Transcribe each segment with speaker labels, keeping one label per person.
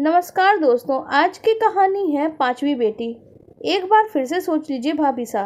Speaker 1: नमस्कार दोस्तों, आज की कहानी है पांचवी बेटी। एक बार फिर से सोच लीजिए भाभी सा।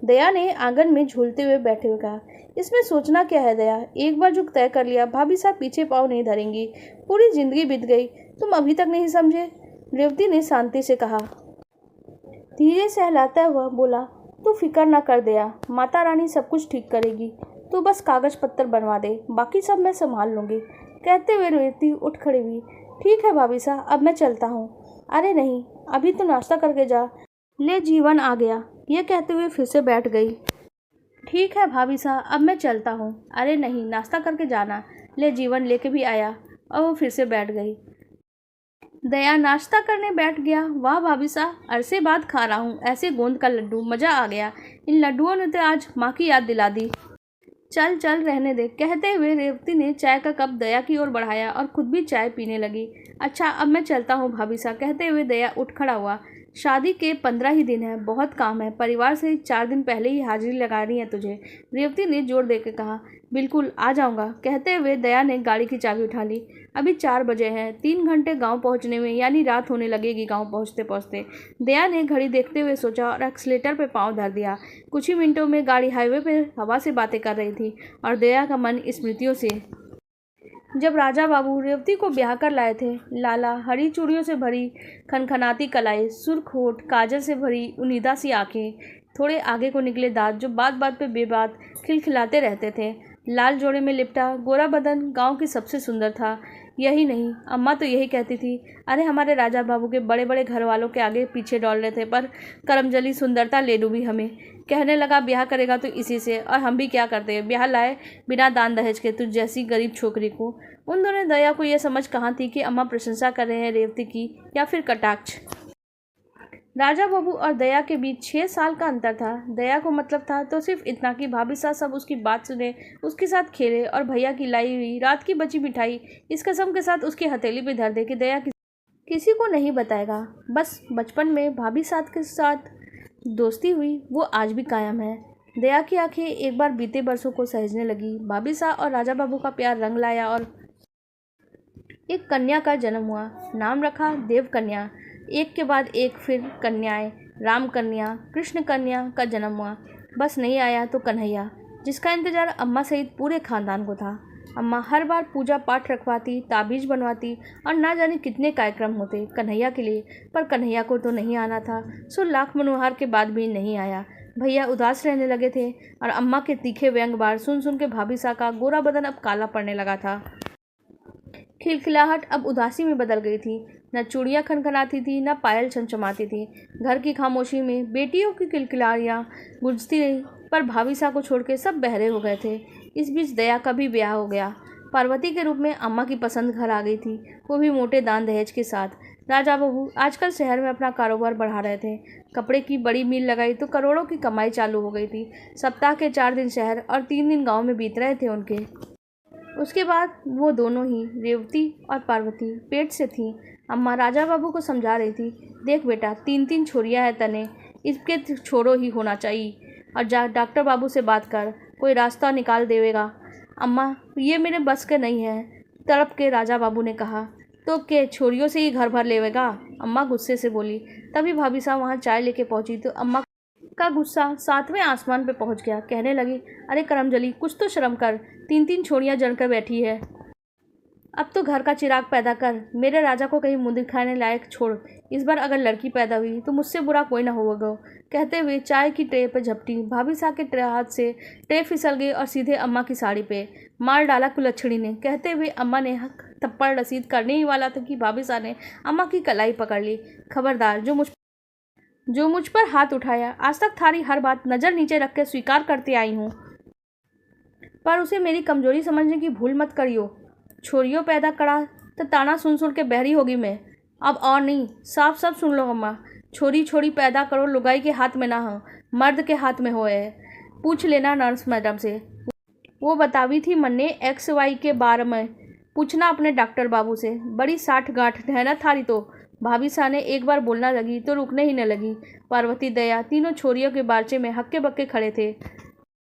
Speaker 1: दया ने आंगन में झूलते हुए बैठे हुए कहा। इसमें सोचना क्या है दया, एक बार जो तय कर लिया भाभी सा पीछे पाँव नहीं धरेंगी। पूरी जिंदगी बीत गई, तुम अभी तक नहीं समझे? रेवती ने शांति से कहा। धीरे सहलाता हुआ बोला, तू फिक्र न कर दया, माता रानी सब कुछ ठीक करेगी। तू बस कागज पत्तर बनवा दे, बाकी सब मैं संभाल लूंगी। कहते हुए रेवती उठ खड़ी हुई। ठीक है भाभी सा, अब मैं चलता हूँ। अरे नहीं, अभी तो नाश्ता करके जा। ले जीवन आ गया, यह कहते हुए फिर से बैठ गई। ठीक है भाभी सा, अब मैं चलता हूँ। अरे नहीं, नाश्ता करके जाना। ले जीवन लेके भी आया और वो फिर से बैठ गई। दया नाश्ता करने बैठ गया। वाह भाभी सा, अरसे बाद खा रहा हूँ ऐसे गोंद का लड्डू, मज़ा आ गया। इन लड्डुओं ने तो आज माँ की याद दिला दी। चल चल रहने दे, कहते हुए रेवती ने चाय का कप दया की ओर बढ़ाया और खुद भी चाय पीने लगी। अच्छा, अब मैं चलता हूँ भाभी सा, कहते हुए दया उठ खड़ा हुआ। शादी के 15 ही दिन है, बहुत काम है। परिवार से 4 दिन पहले ही हाजिरी लगानी है तुझे, रेवती ने जोर देकर कहा। बिल्कुल आ जाऊंगा, कहते हुए दया ने गाड़ी की चाबी उठा ली। अभी 4 बजे हैं, 3 घंटे गांव पहुंचने में, यानी रात होने लगेगी गांव पहुंचते पहुंचते। दया ने घड़ी देखते हुए सोचा और एक्सीलेटर पे पाँव धर दिया। कुछ ही मिनटों में गाड़ी हाईवे पे हवा से बातें कर रही थी और दया का मन स्मृतियों से। जब राजा बाबू रेवती को ब्याह कर लाए थे, लाला हरी चूड़ियों से भरी खनखनाती कलाई, सुर्ख होठ, काजल से भरी उनीदा सी आंखें, थोड़े आगे को निकले दांत जो बात बात पे बेबात खिलखिलाते रहते थे, लाल जोड़े में लिपटा गोरा बदन गांव की सबसे सुंदर था। यही नहीं, अम्मा तो यही कहती थी, अरे हमारे राजा बाबू के बड़े बड़े घर वालों के आगे पीछे डौल रहे थे, पर करमजली सुंदरता ले डूबी हमें। कहने लगा ब्याह करेगा तो इसी से, और हम भी क्या करते, ब्याह लाए बिना दान दहेज के तुझ जैसी गरीब छोकरी को। उन दोनों दया को यह समझ कहाँ थी कि अम्मा प्रशंसा कर रहे हैं रेवती की या फिर कटाक्ष। राजा बाबू और दया के बीच 6 साल का अंतर था। दया को मतलब था तो सिर्फ इतना कि भाभी साहब सब उसकी बात सुने, उसके साथ खेले और भैया की लाई हुई रात की बची मिठाई इस कसम के साथ उसकी हथेली पे धर दे कि दया किसी को नहीं बताएगा। बस बचपन में भाभी साहब के साथ दोस्ती हुई, वो आज भी कायम है। दया की आंखें एक बार बीते बरसों को सहेजने लगी। भाभी साहब और राजा बाबू का प्यार रंग लाया और एक कन्या का जन्म हुआ। नाम रखा देव कन्या। एक के बाद एक फिर कन्याएं, राम कन्या, कृष्ण कन्या का जन्म हुआ। बस नहीं आया तो कन्हैया, जिसका इंतजार अम्मा सहित पूरे खानदान को था। अम्मा हर बार पूजा पाठ रखवाती, ताबीज बनवाती और ना जाने कितने कार्यक्रम होते कन्हैया के लिए, पर कन्हैया को तो नहीं आना था। सो लाख मनोहार के बाद भी नहीं आया। भैया उदास रहने लगे थे और अम्मा के तीखे व्यंग बार सुन सुन के भाभी सा का गोरा बदन अब काला पड़ने लगा था। खिलखिलाहट अब उदासी में बदल गई थी। न चूड़ियाँ खनखनाती थी, न पायल चमचमाती थी। घर की खामोशी में बेटियों की किलकिलारियाँ गूंजती रही, पर भाभी सा को छोड़ के सब बहरे हो गए थे। इस बीच दया का भी ब्याह हो गया। पार्वती के रूप में अम्मा की पसंद घर आ गई थी, वो भी मोटे दान दहेज के साथ। राजा बाबू आजकल शहर में अपना कारोबार बढ़ा रहे थे। कपड़े की बड़ी मिल लगाई तो करोड़ों की कमाई चालू हो गई थी। सप्ताह के 4 दिन शहर और 3 दिन गाँव में बीत रहे थे उनके। उसके बाद वो दोनों ही, रेवती और पार्वती, पेट से थीं। अम्मा राजा बाबू को समझा रही थी, देख बेटा, 3 छोरियां हैं तने, इसके छोरो ही होना चाहिए, और जा डॉक्टर बाबू से बात कर, कोई रास्ता निकाल देवेगा। अम्मा ये मेरे बस के नहीं है, तड़प के राजा बाबू ने कहा। तो के छोरियों से ही घर भर लेवेगा, अम्मा गुस्से से बोली। तभी भाभी साहब वहाँ चाय लेके पहुँची तो अम्मा का गुस्सा 7वें आसमान पे पहुंच गया। कहने लगी, अरे करमजली, कुछ तो शर्म कर, 3 छोरियां जलकर बैठी है। अब तो घर का चिराग पैदा कर, मेरे राजा को कहीं मुंह दिखाने लायक छोड़। इस बार अगर लड़की पैदा हुई तो मुझसे बुरा कोई ना होगा। कहते हुए चाय की ट्रे पर झपटी। भाभी साहब के हाथ से ट्रे फिसल गई और सीधे अम्मा की साड़ी पे मार डाला कुलच्छड़ी ने। कहते हुए अम्मा ने थप्पड़ रसीद करने ही वाला था कि भाभी साहब ने अम्मा की कलाई पकड़ ली। खबरदार, जो मुझ पर हाथ उठाया, आज तक थारी हर बात नज़र नीचे रख के स्वीकार करती आई हूँ, पर उसे मेरी कमजोरी समझने की भूल मत करियो। छोरियों पैदा करा तो ताना सुन सुन के बहरी होगी मैं। अब और नहीं, साफ साफ सुन लो अम्मा, छोरी छोरी पैदा करो लुगाई के हाथ में ना हो, मर्द के हाथ में होए है। पूछ लेना नर्स मैडम से, वो बतावी थी मन्ने XY के बारे में। पूछना अपने डॉक्टर बाबू से, बड़ी 60 गांठ है ना थारी तो। भाभी सा ने एक बार बोलना लगी तो रुकने ही न लगी। पार्वती, दया, तीनों छोरियों के बारचे में हक्के बक्के खड़े थे।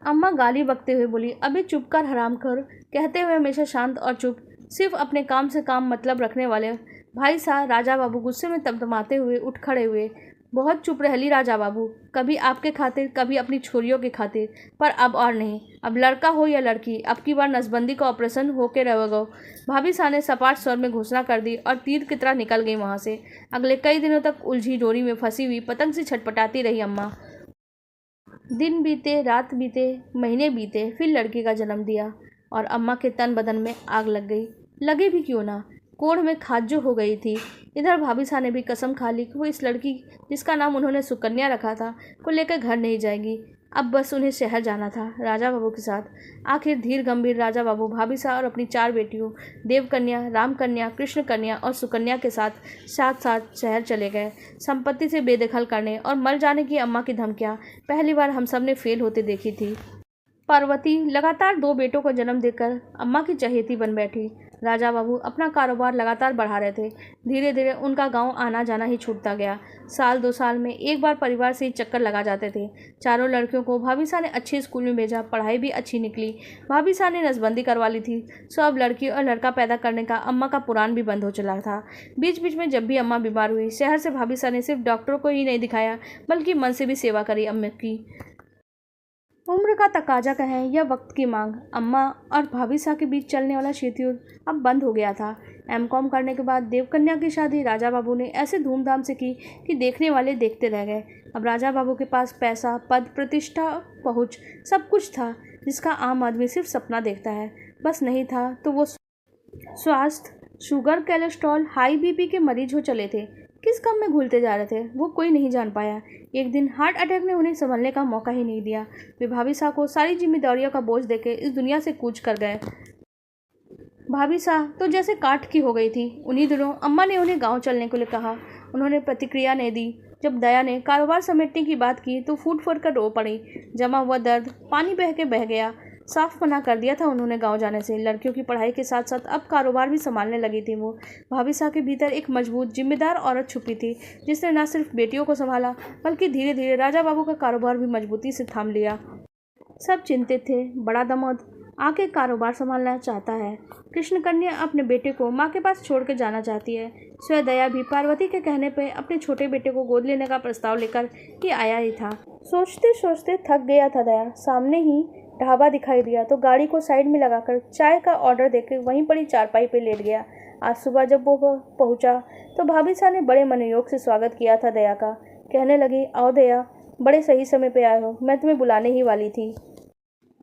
Speaker 1: अम्मा गाली बकते हुए बोली, अबे चुप कर हरामखोर, कहते हुए हमेशा शांत और चुप, सिर्फ अपने काम से काम मतलब रखने वाले भाई साहब, राजा बाबू गुस्से में तमतमाते हुए उठ खड़े हुए। बहुत चुप रहली राजा बाबू, कभी आपके खातिर, कभी अपनी छोरियों के खातिर, पर अब और नहीं। अब लड़का हो या लड़की, अब की बार नसबंदी का ऑपरेशन होके रहेगा। भाभी साहब ने सपाट स्वर में घोषणा कर दी और तीर की तरह निकल गई वहाँ से। अगले कई दिनों तक उलझी डोरी में फंसी हुई पतंग सी छटपटाती रही अम्मा। दिन बीते, रात बीते, महीने बीते, फिर लड़की का जन्म दिया और अम्मा के तन बदन में आग लग गई। लगे भी क्यों ना, कोढ़ में खाजो हो गई थी। इधर भाभी साहब ने भी कसम खा ली कि वो इस लड़की, जिसका नाम उन्होंने सुकन्या रखा था, को लेकर घर नहीं जाएगी। अब बस उन्हें शहर जाना था राजा बाबू के साथ। आखिर धीर गंभीर राजा बाबू भाभी साहब और अपनी 4 बेटियों देवकन्या, रामकन्या, कृष्ण कन्या और सुकन्या के साथ साथ साथ शहर चले गए। संपत्ति से बेदखल करने और मर जाने की अम्मा की धमकियाँ पहली बार हम सब ने फेल होते देखी थी। पार्वती लगातार 2 बेटों को जन्म देकर अम्मा की चहेती बन बैठी। राजा बाबू अपना कारोबार लगातार बढ़ा रहे थे। धीरे धीरे उनका गांव आना जाना ही छूटता गया। साल 2 साल में एक बार परिवार से ही चक्कर लगा जाते थे। चारों लड़कियों को भाभी साहब ने अच्छे स्कूल में भेजा, पढ़ाई भी अच्छी निकली। भाभी साहब ने नसबंदी करवा ली थी, सो अब लड़की और लड़का पैदा करने का अम्मा का पुराण भी बंद हो चला था। बीच बीच में जब भी अम्मा बीमार हुई, शहर से भाभी साहब ने सिर्फ डॉक्टरों को ही नहीं दिखाया, बल्कि मन से भी सेवा करी अम्मा की। उम्र का तकाजा कहें या वक्त की मांग, अम्मा और भाभी साहब के बीच चलने वाला शीतयुद्ध अब बंद हो गया था। एमकॉम करने के बाद देवकन्या की शादी राजा बाबू ने ऐसे धूमधाम से की कि देखने वाले देखते रह गए। अब राजा बाबू के पास पैसा, पद, प्रतिष्ठा, पहुँच, सब कुछ था जिसका आम आदमी सिर्फ सपना देखता है। बस नहीं था तो वो स्वास्थ्य, शुगर, कोलेस्ट्रॉल, हाई बीपी के मरीज हो चले थे। किस कम में घुलते जा रहे थे वो कोई नहीं जान पाया। एक दिन हार्ट अटैक ने उन्हें संभलने का मौका ही नहीं दिया। वे भाभी साहब को सारी जिम्मेदारियों का बोझ देके इस दुनिया से कूच कर गए। भाभी साहब तो जैसे काठ की हो गई थी। उन्हीं दिनों अम्मा ने उन्हें गांव चलने के लिए कहा। उन्होंने प्रतिक्रिया नहीं दी। जब दया ने कारोबार समेटने की बात की तो फूट फूट कर रो पड़ी। जमा हुआ दर्द पानी बह के बह गया। साफ मना कर दिया था उन्होंने गांव जाने से। लड़कियों की पढ़ाई के साथ साथ अब कारोबार भी संभालने लगी थी वो। भाभी साहब के भीतर एक मजबूत जिम्मेदार औरत छुपी थी, जिसने न सिर्फ बेटियों को संभाला, बल्कि धीरे धीरे राजा बाबू का कारोबार भी मजबूती से थाम लिया। सब चिंतित थे। बड़ा दामाद आके कारोबार संभालना चाहता है। कृष्ण कन्या अपने बेटे को माँ के पास छोड़ के जाना चाहती है। स्वयं दया भी पार्वती के कहने पे अपने छोटे बेटे को गोद लेने का प्रस्ताव लेकर ही आया ही था। सोचते सोचते थक गया था दया। सामने ही ढाबा दिखाई दिया तो गाड़ी को साइड में लगाकर चाय का ऑर्डर देकर वहीं पड़ी चारपाई पे लेट गया। आज सुबह जब वो पहुंचा तो भाभी साहब ने बड़े मनोयोग से स्वागत किया था दया का। कहने लगी, आओ दया, बड़े सही समय पे आए हो, मैं तुम्हें बुलाने ही वाली थी।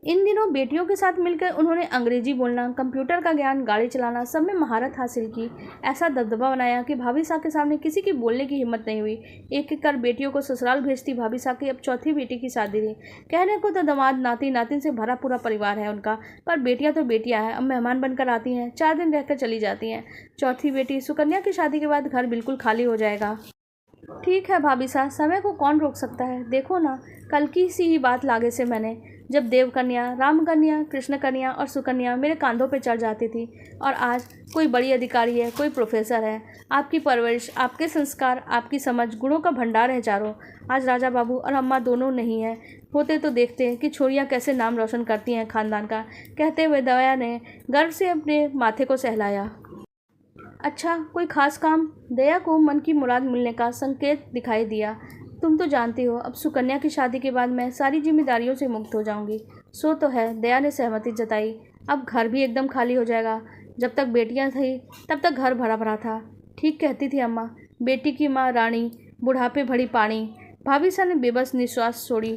Speaker 1: इन दिनों बेटियों के साथ मिलकर उन्होंने अंग्रेजी बोलना, कंप्यूटर का ज्ञान, गाड़ी चलाना, सब में महारत हासिल की। ऐसा दबदबा बनाया कि भाभी साहब के सामने किसी की बोलने की हिम्मत नहीं हुई। एक एक कर बेटियों को ससुराल भेजती भाभी साहब की अब चौथी बेटी की शादी थी। कहने को तो दामाद, नाती नातिन से भरा पूरा परिवार है उनका, पर बेटियां तो बेटियां हैं। अब मेहमान बनकर आती हैं, 4 दिन रहकर चली जाती हैं। चौथी बेटी सुकन्या की शादी के बाद घर बिल्कुल खाली हो जाएगा। ठीक है भाभी साहब, समय को कौन रोक सकता है। देखो ना, कल की सी ही बात लागे से मैंने, जब देवकन्या, रामकन्या, कृष्ण कन्या और सुकन्या मेरे कांधों पे चढ़ जाती थी, और आज कोई बड़ी अधिकारी है, कोई प्रोफेसर है। आपकी परवरिश, आपके संस्कार, आपकी समझ, गुणों का भंडार है चारों। आज राजा बाबू और अम्मा दोनों नहीं हैं। होते तो देखते कि छोरियाँ कैसे नाम रोशन करती हैं खानदान का। कहते हुए दया ने गर्व से अपने माथे को सहलाया। अच्छा, कोई खास काम। दया को मन की मुराद मिलने का संकेत दिखाई दिया। तुम तो जानती हो, अब सुकन्या की शादी के बाद मैं सारी जिम्मेदारियों से मुक्त हो जाऊंगी। सो तो है, दया ने सहमति जताई। अब घर भी एकदम खाली हो जाएगा। जब तक बेटियां थी तब तक घर भरा भरा था। ठीक कहती थी अम्मा, बेटी की माँ रानी, बुढ़ापे भरी पानी। भाभी साहब ने बेबस निश्वास छोड़ी।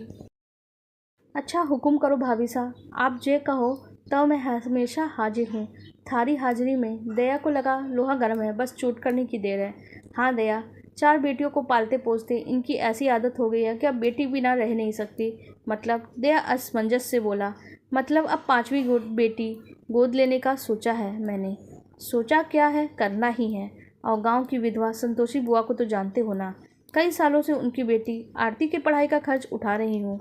Speaker 1: अच्छा, हुक्म करो भाभी साहब, आप जे कहो तो मैं हमेशा हाजिर हूँ। थारी हाजिरी में दया को लगा लोहा गर्म है, बस चूट करने की देर है। हाँ दया, 4 बेटियों को पालते पोसते इनकी ऐसी आदत हो गई है कि अब बेटी बिना रह नहीं सकती। मतलब, दया असमंजस से बोला। मतलब अब 5वीं बेटी गोद लेने का सोचा है मैंने। सोचा क्या है, करना ही है। और गांव की विधवा संतोषी बुआ को तो जानते हो ना, कई सालों से उनकी बेटी आरती की पढ़ाई का खर्च उठा रही हूँ।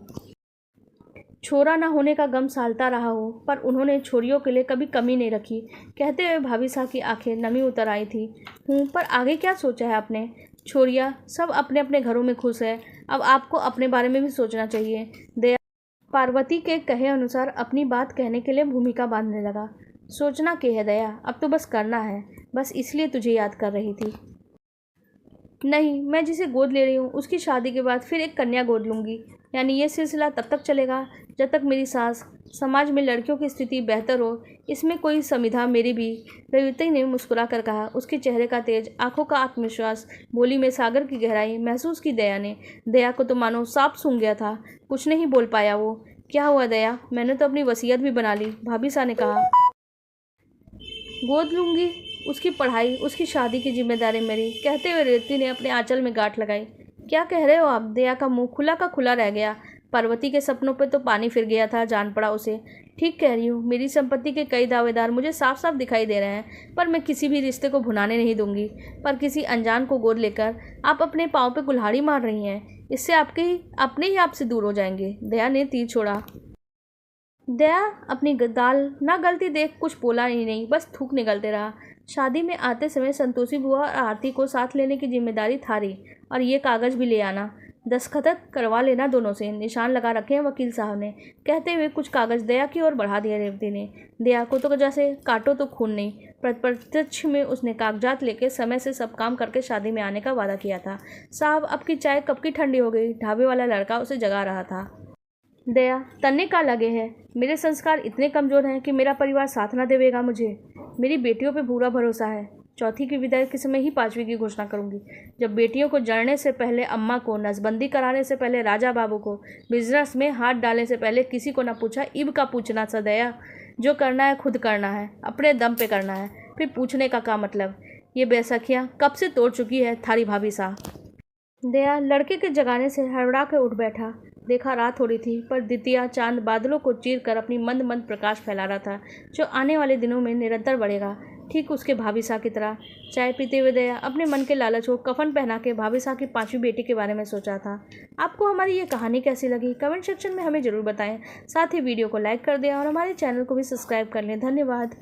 Speaker 1: छोरा ना होने का गम सालता रहा हो, पर उन्होंने छोरियों के लिए कभी कमी नहीं रखी। कहते हुए भाभी साहब की आंखें नमी उतर आई थी। पर आगे क्या सोचा है आपने। छोरियाँ सब अपने अपने घरों में खुश है, अब आपको अपने बारे में भी सोचना चाहिए। दया पार्वती के कहे अनुसार अपनी बात कहने के लिए भूमिका बांधने लगा। सोचना क्या है दया, अब तो बस करना है। बस इसलिए तुझे याद कर रही थी। नहीं, मैं जिसे गोद ले रही हूँ उसकी शादी के बाद फिर एक कन्या गोद लूँगी। यानी ये सिलसिला तब तक चलेगा जब तक मेरी सास समाज में लड़कियों की स्थिति बेहतर हो। इसमें कोई संविधा मेरी भी। रेवती ने मुस्कुरा कर कहा। उसके चेहरे का तेज, आंखों का आत्मविश्वास, बोली में सागर की गहराई महसूस की दया ने। दया को तो मानो सांप सूंघ गया था। कुछ नहीं बोल पाया वो। क्या हुआ दया? मैंने तो अपनी वसीयत भी बना ली, भाभी सा ने कहा। गोद लूँगी, उसकी पढ़ाई, उसकी शादी की जिम्मेदारी मेरी, कहते हुए रेवती ने अपने आंचल में गांठ लगाई। क्या कह रहे हो आप? दया का मुंह खुला का खुला रह गया। पार्वती के सपनों पे तो पानी फिर गया था, जान पड़ा उसे। ठीक कह रही हूँ, मेरी संपत्ति के कई दावेदार मुझे साफ साफ दिखाई दे रहे हैं, पर मैं किसी भी रिश्ते को भुनाने नहीं दूंगी। पर किसी अनजान को गोद लेकर आप अपने पाँव पे कुल्हाड़ी मार रही हैं, इससे अपने ही आपसे दूर हो जाएंगे। दया ने तीर छोड़ा। दया अपनी दाल ना गलती देख कुछ बोला ही नहीं, बस थूक निकलते रहा। शादी में आते समय संतोषी बुआ और आरती को साथ लेने की जिम्मेदारी थारी, और ये कागज़ भी ले आना, दस्तखत करवा लेना दोनों से, निशान लगा रखे हैं वकील साहब ने, कहते हुए कुछ कागज़ दया की ओर बढ़ा दिया रेवती ने। दया को तो जैसे काटो तो खून नहीं। प्रत्यक्ष में उसने कागजात लेके समय से सब काम करके शादी में आने का वादा किया था। साहब, अब की चाय कब की ठंडी हो गई? ढाबे वाला लड़का उसे जगा रहा था। दया, तन्ने का लगे है। मेरे संस्कार इतने कमज़ोर हैं कि मेरा परिवार साथ ना देवेगा मुझे। मेरी बेटियों पे पूरा भरोसा है। चौथी की विदाई के समय ही पांचवी की घोषणा करूंगी। जब बेटियों को जड़ने से पहले अम्मा को, नसबंदी कराने से पहले राजा बाबू को, बिजनेस में हाथ डालने से पहले किसी को ना पूछा, इब का पूछना सा दया। जो करना है खुद करना है, अपने दम पे करना है, फिर पूछने का क्या मतलब। ये बैसाखियाँ कब से तोड़ चुकी है थारी भाभी सा। दया लड़के के जगाने से हड़बड़ा कर उठ बैठा। देखा रात हो रही थी, पर द्वितीया चांद बादलों को चीर कर अपनी मंद मंद प्रकाश फैला रहा था, जो आने वाले दिनों में निरंतर बढ़ेगा, ठीक उसके भाभी सा की तरह। चाय पीते हुए दया अपने मन के लालच को कफन पहना के भाभी सा की पांचवी बेटी के बारे में सोचा था। आपको हमारी ये कहानी कैसी लगी कमेंट सेक्शन में हमें ज़रूर बताएं। साथ ही वीडियो को लाइक कर दें और हमारे चैनल को भी सब्सक्राइब कर लें। धन्यवाद।